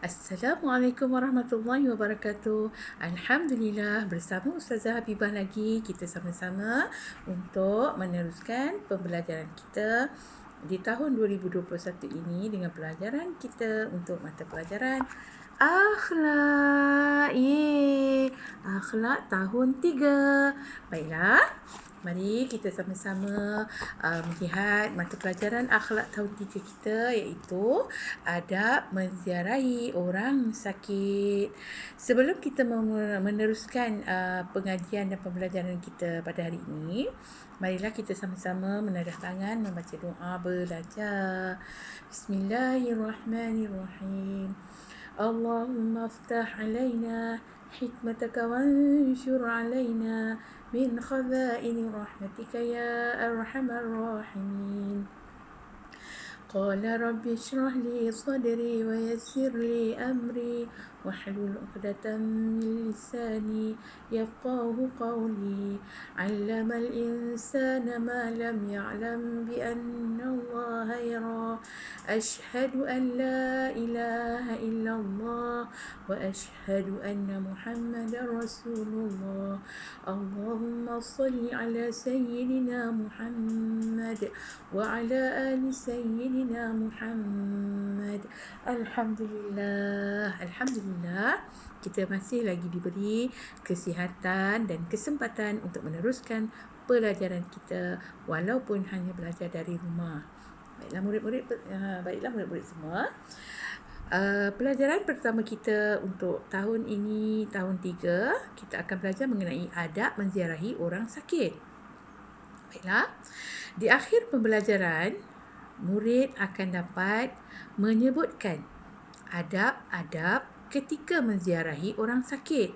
Assalamualaikum warahmatullahi wabarakatuh. Alhamdulillah, bersama Ustazah Habibah lagi, kita sama-sama untuk meneruskan pembelajaran kita di tahun 2021 ini dengan pelajaran kita untuk mata pelajaran akhlak. Yeay, akhlak tahun 3. Baiklah, mari kita sama-sama melihat mata pelajaran akhlak tahun 3 kita, iaitu adab menziarahi orang sakit. Sebelum kita meneruskan pengajian dan pembelajaran kita pada hari ini, marilah kita sama-sama menadah tangan membaca doa belajar. Bismillahirrahmanirrahim. Allahumma aftah alaina hikmataka wanshur alaina min khazaini rahmatika ya arhamar rahimin. قال رب اشرح لي صدري ويسر لي أمري واحلل عقدة من لساني يفقه قولي علم الإنسان ما لم يعلم بأن الله يرى أشهد أن لا إله إلا الله وأشهد أن محمدا رسول الله اللهم صل على سيدنا محمد وعلى آل سيدنا محمد. Alhamdulillah, Alhamdulillah, kita masih lagi diberi kesihatan dan kesempatan untuk meneruskan pelajaran kita walaupun hanya belajar dari rumah. Baiklah murid-murid semua. Pelajaran pertama kita untuk tahun ini, tahun 3, kita akan belajar mengenai adab menziarahi orang sakit. Baiklah, di akhir pembelajaran, murid akan dapat menyebutkan adab-adab ketika menziarahi orang sakit.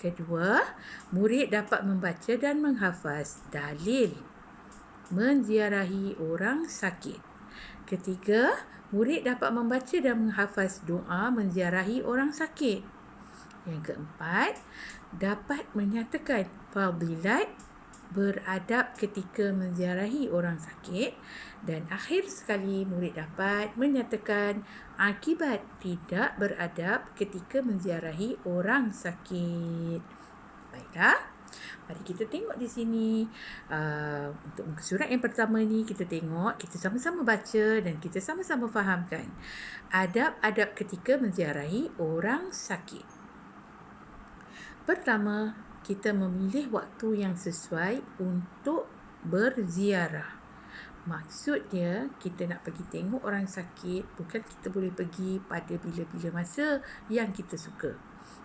Kedua, murid dapat membaca dan menghafaz dalil menziarahi orang sakit. Ketiga, murid dapat membaca dan menghafaz doa menziarahi orang sakit. Yang keempat, dapat menyatakan fadilat beradab ketika menziarahi orang sakit. Dan akhir sekali, murid dapat menyatakan akibat tidak beradab ketika menziarahi orang sakit. Baiklah, mari kita tengok di sini. Untuk muka surat yang pertama ni, kita tengok, kita sama-sama baca dan kita sama-sama fahamkan adab-adab ketika menziarahi orang sakit. Pertama, kita memilih waktu yang sesuai untuk berziarah. Maksudnya, kita nak pergi tengok orang sakit, bukan kita boleh pergi pada bila-bila masa yang kita suka.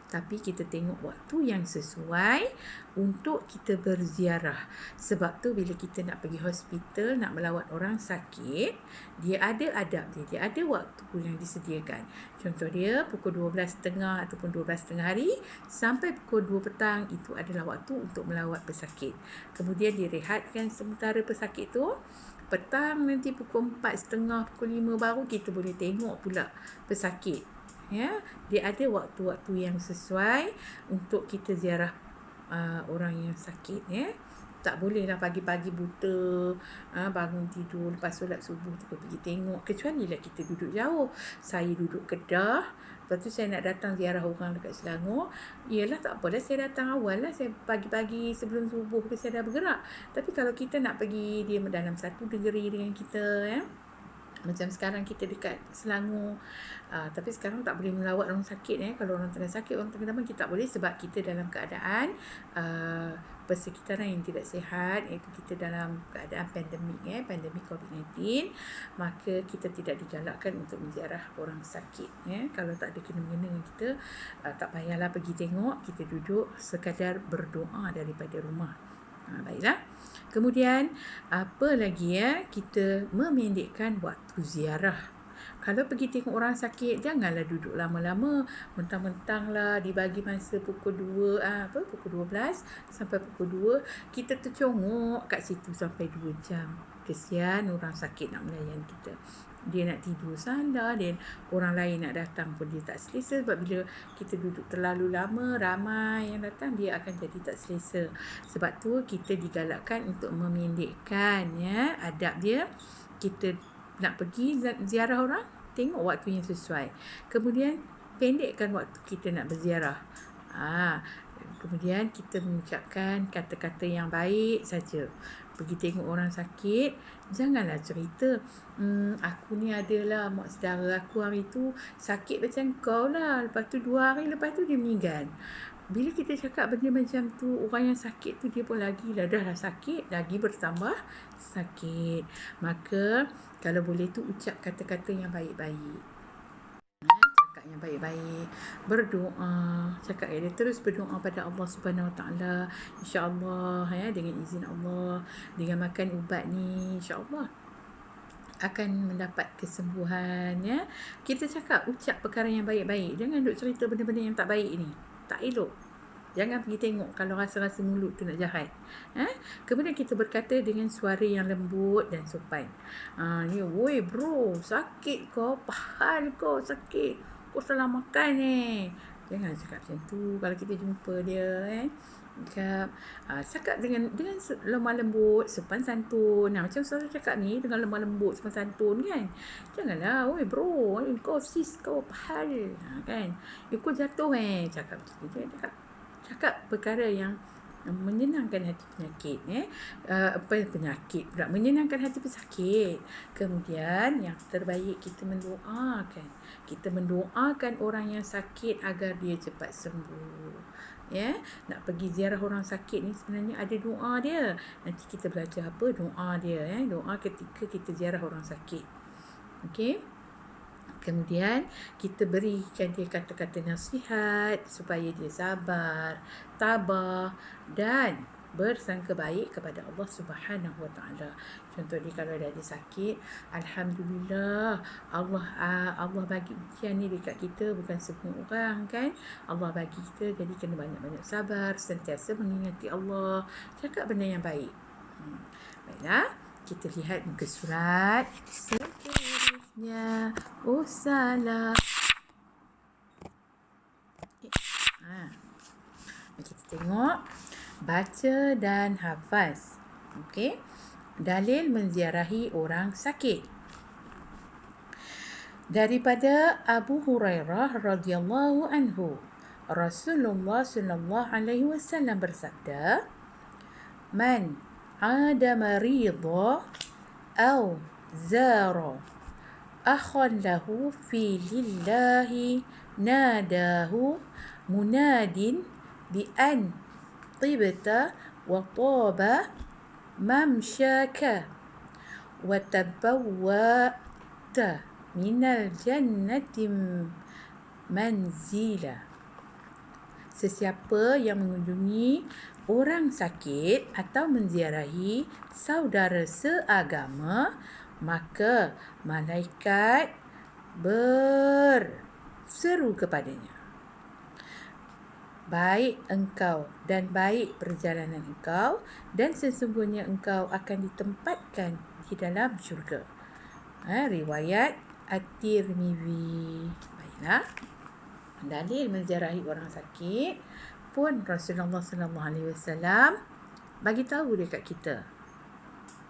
Tapi kita tengok waktu yang sesuai untuk kita berziarah. Sebab tu bila kita nak pergi hospital, nak melawat orang sakit, dia ada adab dia. Dia ada waktu yang disediakan. Contoh dia pukul 12.30 ataupun 12.30 hari sampai pukul 2 petang, itu adalah waktu untuk melawat pesakit. Kemudian direhatkan sementara pesakit tu. Petang nanti pukul 4.30, pukul 5 baru kita boleh tengok pula pesakit. Ya, dia ada waktu-waktu yang sesuai untuk kita ziarah orang yang sakit, ya. Tak bolehlah pagi-pagi buta, bangun tidur lepas solat subuh tu pergi tengok, kecuali lah kita duduk jauh. Saya duduk Kedah, lepas tu saya nak datang ziarah orang dekat Selangor. Ialah tak apalah, saya datang awal lah, saya pagi-pagi sebelum subuh saya dah bergerak. Tapi kalau kita nak pergi dia dalam satu negeri dengan kita, ya, macam sekarang kita dekat Selangor, tapi sekarang tak boleh melawat orang sakit. Kalau orang tengah sakit, orang tengah demam, kita tak boleh sebab kita dalam keadaan persekitaran yang tidak sihat, iaitu kita dalam keadaan pandemik, pandemik COVID-19. Maka kita tidak digalakkan untuk menziarah orang sakit. Kalau tak ada kena-mengena dengan kita, tak payahlah pergi tengok, kita duduk sekadar berdoa daripada rumah. Baiklah. Kemudian apa lagi, kita memendekkan waktu ziarah. Kalau pergi tengok orang sakit, janganlah duduk lama-lama. Mentang-mentang lah dibagi masa pukul 12 sampai pukul 2, kita tercongok kat situ sampai 2 jam. Kesian orang sakit nak melayan kita. Dia nak tidur sana dan orang lain nak datang pun dia tak selesa. Sebab bila kita duduk terlalu lama, ramai yang datang, dia akan jadi tak selesa. Sebab tu kita digalakkan untuk memendekkan, adab dia. Kita nak pergi ziarah orang, tengok waktu yang sesuai. Kemudian pendekkan waktu kita nak berziarah. Kemudian kita mengucapkan kata-kata yang baik saja. Pergi tengok orang sakit, janganlah cerita, aku ni adalah mak saudara aku hari tu sakit macam kau lah. Lepas tu 2 hari lepas tu dia meninggal. Bila kita cakap benda macam tu, orang yang sakit tu dia pun lagi dah sakit, lagi bertambah sakit. Maka kalau boleh tu ucap kata-kata yang baik-baik. Cakap yang baik-baik, berdoa, cakap dia terus berdoa pada Allah Subhanahu Wa Taala, insya-Allah dengan izin Allah, dengan makan ubat ni insya-Allah akan mendapat kesembuhan Kita cakap ucap perkara yang baik-baik, jangan duk cerita benda-benda yang tak baik ni. Tak elok. Jangan pergi tengok kalau rasa-rasa mulut tu nak jahat. Kemudian kita berkata dengan suara yang lembut dan sopan. Woi bro, sakit kau, pahal kau sakit. Kau salah makan Jangan cakap macam tu kalau kita jumpa dia cakap dengan lemah lembut, sopan santun. Macam saya cakap ni dengan lemah lembut, sopan santun kan. Janganlah, oi bro, kau sis, kau pahal kan. Kau jatuh cakap macam tu. Cakap perkara yang menyenangkan hati penyakit penyakit pula, menyenangkan hati pesakit. Kemudian yang terbaik kita mendoakan orang yang sakit agar dia cepat sembuh. Nak pergi ziarah orang sakit ni sebenarnya ada doa dia. Nanti kita belajar apa doa dia doa ketika kita ziarah orang sakit. Okey. Kemudian kita berikan dia kata-kata nasihat supaya dia sabar, tabah dan bersangka baik kepada Allah Subhanahu Wa Taala. Contoh dia kalau dah ada sakit, alhamdulillah Allah bagi ujian ni dekat kita, bukan semua orang kan. Allah bagi kita, jadi kena banyak-banyak sabar, sentiasa mengingati Allah, cakap benda yang baik. Baiklah, kita lihat muka surat seterusnya. Salah. Kita tengok, baca dan hafaz. Okey. Dalil menziarahi orang sakit. Daripada Abu Hurairah radhiyallahu anhu, Rasulullah sallallahu alaihi wasallam bersabda, "Man 'ada marida aw zara akhan lahu fi lillahi nadahu munadin bi an tibta wa taba mamshaka wa tabawwa'ta minal jannati manzila." Sesiapa yang mengunjungi orang sakit atau menziarahi saudara seagama, maka malaikat berseru kepadanya, "Baik engkau dan baik perjalanan engkau, dan sesungguhnya engkau akan ditempatkan di dalam syurga." Riwayat At-Tirmizi. Baiklah, dalil menziarahi orang sakit pun Rasulullah sallallahu alaihi wasallam bagi tahu dekat kita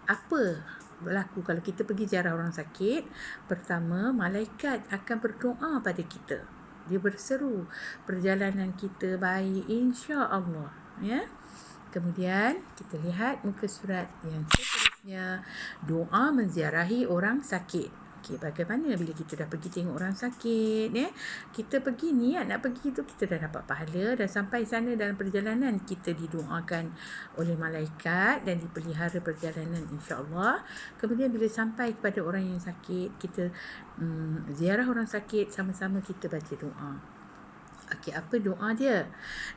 apa berlaku kalau kita pergi ziarah orang sakit. Pertama, malaikat akan berdoa pada kita. Dia berseru perjalanan kita baik insya-Allah Kemudian kita lihat muka surat yang seterusnya, doa menziarahi orang sakit. Okey, bagaimana bila kita dah pergi tengok orang sakit kita pergi niat nak pergi tu, kita dah dapat pahala, dah sampai sana dalam perjalanan kita didoakan oleh malaikat dan dipelihara perjalanan insya-Allah. Kemudian bila sampai kepada orang yang sakit, kita ziarah orang sakit, sama-sama kita baca doa. Okey, apa doa dia?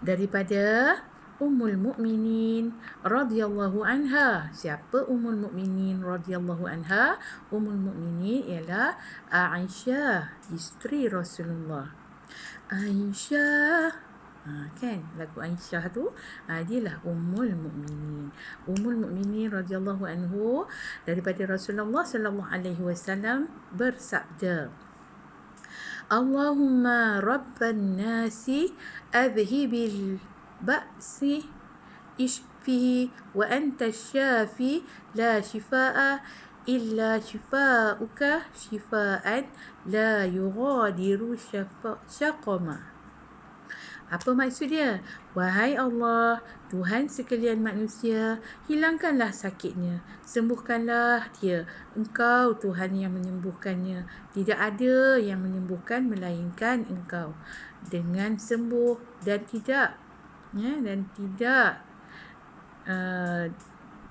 Daripada Ummul Mukminin radhiyallahu anha. Siapa Ummul Mukminin radhiyallahu anha? Ummul Mukminin ialah Aisyah, isteri Rasulullah. Aisyah, kan lagu Aisyah tu, dialah Ummul Mukminin. Ummul Mukminin radhiyallahu anhu daripada Rasulullah sallallahu alaihi wasallam bersabda, "Allahumma rabban nasi adhibil ba'si ishfihi wa anta syafi la shifaa illa shifa'uka shifa'an la yughadiru syaqama. Apa maksud dia? Wahai Allah, Tuhan sekalian manusia, hilangkanlah sakitnya, sembuhkanlah dia. Engkau Tuhan yang menyembuhkannya. Tidak ada yang menyembuhkan melainkan Engkau. Dengan sembuh dan tidak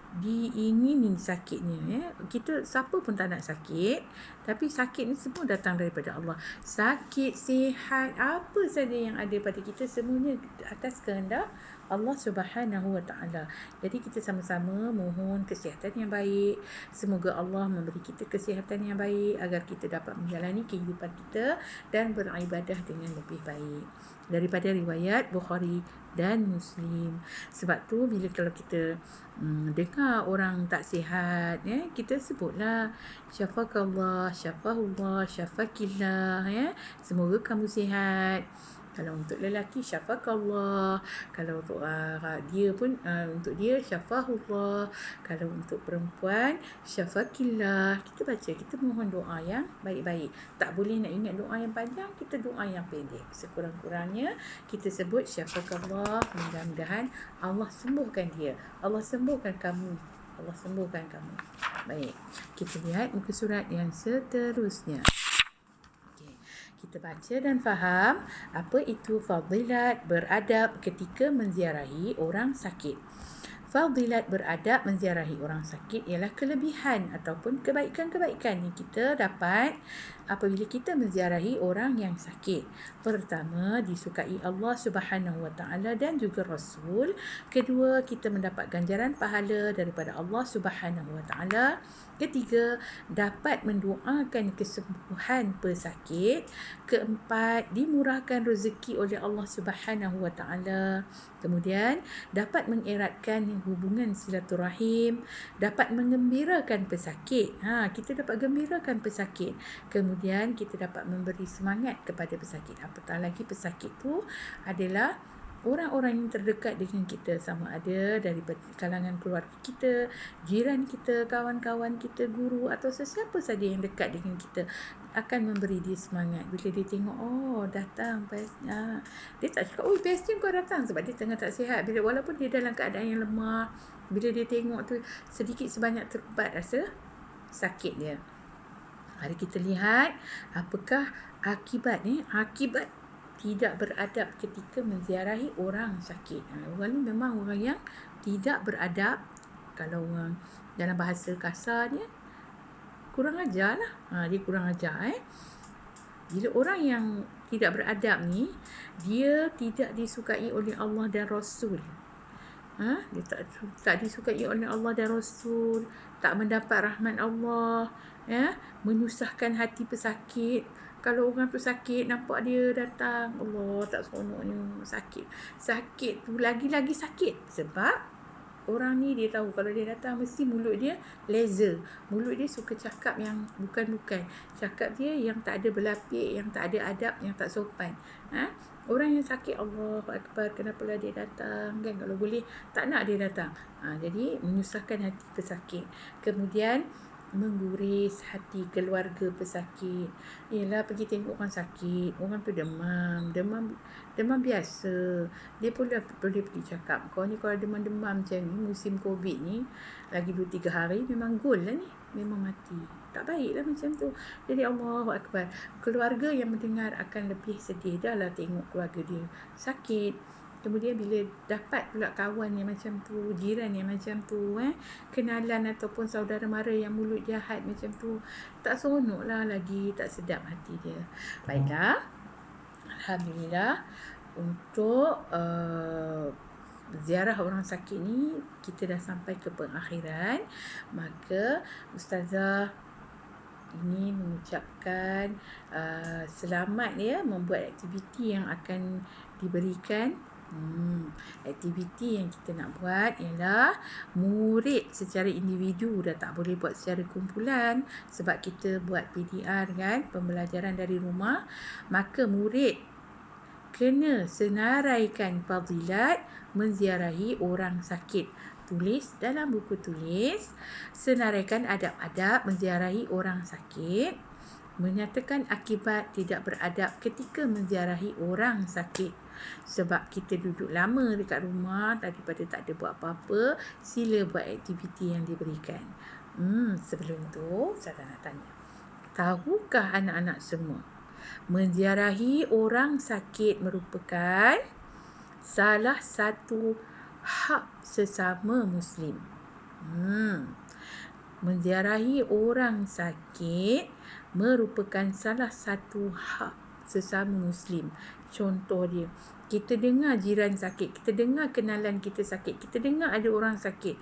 diingini sakitnya. Kita siapa pun tak nak sakit, tapi sakit ni semua datang daripada Allah. Sakit, sihat, apa saja yang ada pada kita semuanya atas kehendak Allah Subhanahu Wa Taala. Jadi kita sama-sama mohon kesihatan yang baik. Semoga Allah memberi kita kesihatan yang baik agar kita dapat menjalani kehidupan kita dan beribadah dengan lebih baik. Daripada riwayat Bukhari dan Muslim. Sebab tu bila kalau kita dengar orang tak sihat, kita sebutlah syafakallah, syafahullah, syafakillah, semoga kamu sihat. Kalau untuk lelaki syafakallah, kalau untuk dia pun untuk dia syafahullah, kalau untuk perempuan syafakillah. Kita baca, kita mohon doa yang baik-baik. Tak boleh nak ingat doa yang panjang, kita doa yang pendek. Sekurang-kurangnya kita sebut syafakallah, mudah-mudahan Allah sembuhkan dia, Allah sembuhkan kamu, Allah sembuhkan kamu. Baik, kita lihat muka surat yang seterusnya. Kita baca dan faham apa itu fadilat beradab ketika menziarahi orang sakit. Fadilat beradab menziarahi orang sakit ialah kelebihan ataupun kebaikan-kebaikan yang kita dapat apabila kita menziarahi orang yang sakit. Pertama, disukai Allah Subhanahu Wa Taala dan juga Rasul. Kedua, kita mendapat ganjaran pahala daripada Allah Subhanahu Wa Taala. Ketiga, dapat mendoakan kesembuhan pesakit. Keempat, dimurahkan rezeki oleh Allah Subhanahu Wa Taala. Kemudian, dapat mengeratkan hubungan silaturahim, dapat mengembirakan pesakit. Kita dapat gembirakan pesakit. Kemudian, kita dapat memberi semangat kepada pesakit. Apatah lagi pesakit tu adalah orang-orang yang terdekat dengan kita, sama ada dari kalangan keluarga kita, jiran kita, kawan-kawan kita, guru atau sesiapa saja yang dekat dengan kita akan memberi dia semangat. Bila dia tengok, oh datang PSnya, dia tak cakap, oh PSnya kau datang, sebab dia tengah tak sihat. Bila walaupun dia dalam keadaan yang lemah, bila dia tengok tu sedikit sebanyak terubat rasa sakit dia. Mari kita lihat apakah akibat tidak beradab ketika menziarahi orang sakit. Orang ni memang orang yang tidak beradab. Kalau orang dalam bahasa kasarnya, kurang ajar lah. Dia kurang ajar. Bila orang yang tidak beradab ni, dia tidak disukai oleh Allah dan Rasul. Dia tak disukai oleh Allah dan Rasul, tak mendapat rahmat Allah, menyusahkan hati pesakit. Kalau orang tu sakit, nampak dia datang, Allah tak seronoknya, sakit tu lagi-lagi sakit. Sebab orang ni dia tahu kalau dia datang mesti mulut dia laser. Mulut dia suka cakap yang bukan-bukan. Cakap dia yang tak ada berlapik, yang tak ada adab, yang tak sopan. Orang yang sakit, Allahu Akbar, kenapalah dia datang kan? Kalau boleh tak nak dia datang. Jadi menyusahkan hati pesakit. Kemudian mengguris hati keluarga pesakit. Ialah pergi tengok orang sakit, orang tu demam biasa. Dia pun boleh pergi cakap, kau ni kalau demam-demam macam ni, musim Covid ni, lagi 2-3 hari memang gol lah ni, memang mati. Tak baiklah macam tu. Jadi Allahu Akbar, keluarga yang mendengar akan lebih sedih. Dah lah tengok keluarga dia sakit. Kemudian bila dapat pula kawan yang macam tu, jiran yang macam tu, kenalan ataupun saudara mara yang mulut jahat macam tu, tak seronok lah lagi, tak sedap hati dia. Baiklah, alhamdulillah untuk ziarah orang sakit ni kita dah sampai ke pengakhiran. Maka Ustazah ini mengucapkan selamat membuat aktiviti yang akan diberikan. Aktiviti yang kita nak buat ialah murid secara individu dah tak boleh buat secara kumpulan sebab kita buat PDR kan, pembelajaran dari rumah. Maka murid kena senaraikan fadilat menziarahi orang sakit. tulis dalam buku tulis, senaraikan adab-adab menziarahi orang sakit, menyatakan akibat tidak beradab ketika menziarahi orang sakit. Sebab kita duduk lama dekat rumah daripada tak ada buat apa-apa, sila buat aktiviti yang diberikan. Sebelum tu saya nak tanya, tahukah anak-anak semua, menziarahi orang sakit merupakan salah satu hak sesama Muslim. Menziarahi orang sakit merupakan salah satu hak sesama Muslim. Contoh dia, kita dengar jiran sakit, kita dengar kenalan kita sakit, kita dengar ada orang sakit,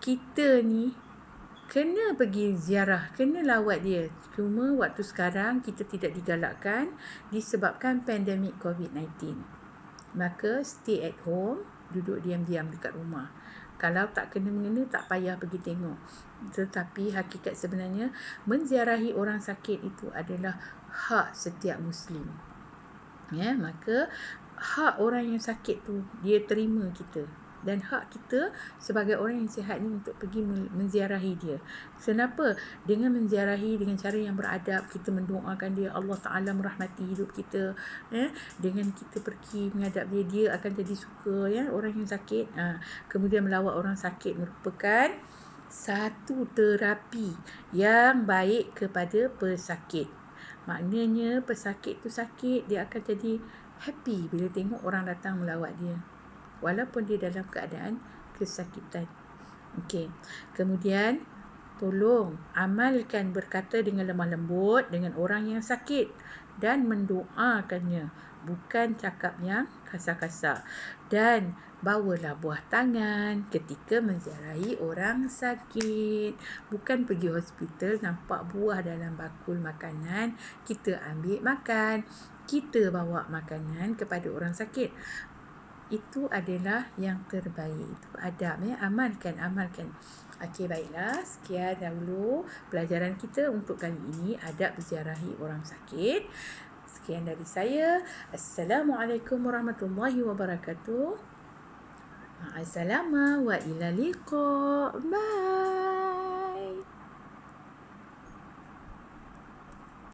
kita ni kena pergi ziarah, kena lawat dia. Cuma waktu sekarang kita tidak digalakkan disebabkan pandemik COVID-19. Maka stay at home, duduk diam-diam dekat rumah. Kalau tak kena-mengena, tak payah pergi tengok. Tetapi hakikat sebenarnya, menziarahi orang sakit itu adalah hak setiap Muslim. Maka hak orang yang sakit tu, dia terima kita. Dan hak kita sebagai orang yang sihat ni untuk pergi menziarahi dia. Kenapa? Dengan menziarahi dengan cara yang beradab, kita mendoakan dia, Allah Ta'ala merahmati hidup kita. Dengan kita pergi menghadap dia, dia akan jadi suka orang yang sakit. Kemudian melawat orang sakit merupakan satu terapi yang baik kepada pesakit. Maknanya pesakit tu sakit, dia akan jadi happy bila tengok orang datang melawat dia, walaupun dia dalam keadaan kesakitan. Kemudian tolong amalkan berkata dengan lemah lembut dengan orang yang sakit dan mendoakannya, bukan cakap yang kasar-kasar. Dan bawalah buah tangan ketika menziarahi orang sakit. Bukan pergi hospital nampak buah dalam bakul makanan, kita ambil makan, kita bawa makanan kepada orang sakit. Itu adalah yang terbaik. Itu adab, amalkan. Baiklah, sekian dahulu pelajaran kita untuk kali ini, adab ziarahi orang sakit. Sekian dari saya. Assalamualaikum warahmatullahi wabarakatuh. Ma'assalamah wa ila liqa. Bye.